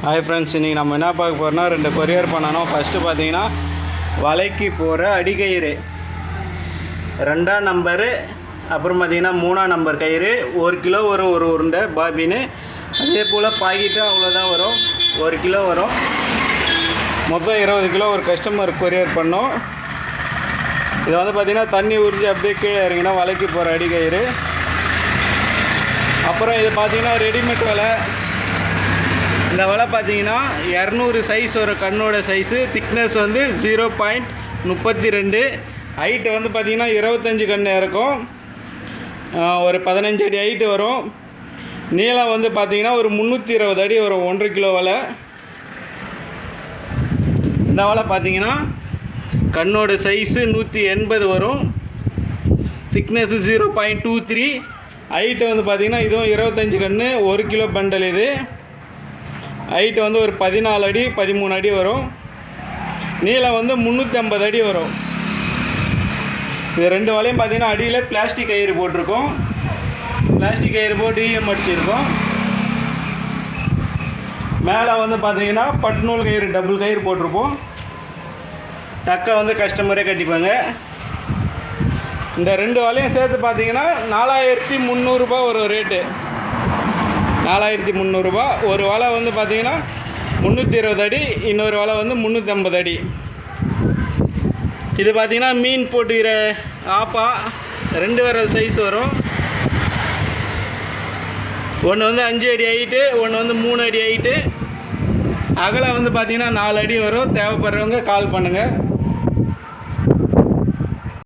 Hi friends, இன்றைக்கி நம்ம என்ன பார்க்க போகிறோம்னா 2 கொரியர் பண்ணணும். ஃபஸ்ட்டு பார்த்தீங்கன்னா வலைக்கு போகிற அடிக்கயிறு 2ஆம் நம்பரு, அப்புறம் பார்த்தீங்கன்னா 3ஆம் நம்பர் கயிறு 1 கிலோ வரும். ஒரு உருண்டை பாபின்னு, அதே போல் பாக்கெட்டு அவ்வளோதான் வரும், 1 கிலோ வரும். மொத்தம் 20 கிலோ ஒரு கஸ்டமர் கொரியர் பண்ணோம். இதை வந்து பார்த்திங்கன்னா தண்ணி உறிஞ்சி அப்படியே கீழே இறங்கினா வலைக்கு போகிற அடிக்கயிறு. அப்புறம் இது பார்த்திங்கன்னா ரெடிமேட் வலை. இந்த வலை பார்த்தீங்கன்னா 200 சைஸ் வரும். கண்ணோட சைஸு, திக்னஸ் வந்து 0.32, ஹைட்டு வந்து பார்த்திங்கன்னா 25 கண்ணு இருக்கும். ஒரு 15 அடி ஹைட்டு வரும். நீளம் வந்து பார்த்திங்கன்னா ஒரு 320 அடி வரும். 1.5 கிலோ வலை. இந்த வலை பார்த்திங்கன்னா கண்ணோட சைஸு 180 வரும். திக்னஸ்ஸு 0.23, ஹைட்டு வந்து பார்த்திங்கன்னா இதுவும் 25 கண்ணு, 1 கிலோ பண்டல். இது ஹைட்டு வந்து ஒரு 14 அடி 13 அடி வரும். நீளம் வந்து 350 அடி வரும். இது 2 வலையும் பார்த்திங்கன்னா அடியில் பிளாஸ்டிக் கயிறு போட்டிருக்கோம். பிளாஸ்டிக் கயிறு போட்டு ஈயம் அடிச்சிருக்கோம். மேலே வந்து பார்த்திங்கன்னா பட்டுநூல் கயிறு, டபுள் கயிறு போட்டிருப்போம். டக்கை வந்து கஸ்டமரே கட்டிப்பாங்க. இந்த 2 வலையும் சேர்த்து பார்த்திங்கன்னா 4300 ரூபா ஒரு ரேட்டு. 4300 ரூபா. ஒரு வலை வந்து பார்த்திங்கன்னா 320 அடி, இன்னொரு வலை வந்து 350 அடி. இது பார்த்திங்கன்னா மீன் போட்டுக்கிற ஆப்பா 2 விரல் சைஸ் வரும். ஒன்று வந்து 5 அடி ஹைட்டு, ஒன்று வந்து 3 அடி ஹைட்டு. அகலம் வந்து பார்த்திங்கன்னா 4 அடி வரும். தேவைப்படுறவங்க கால் பண்ணுங்கள்.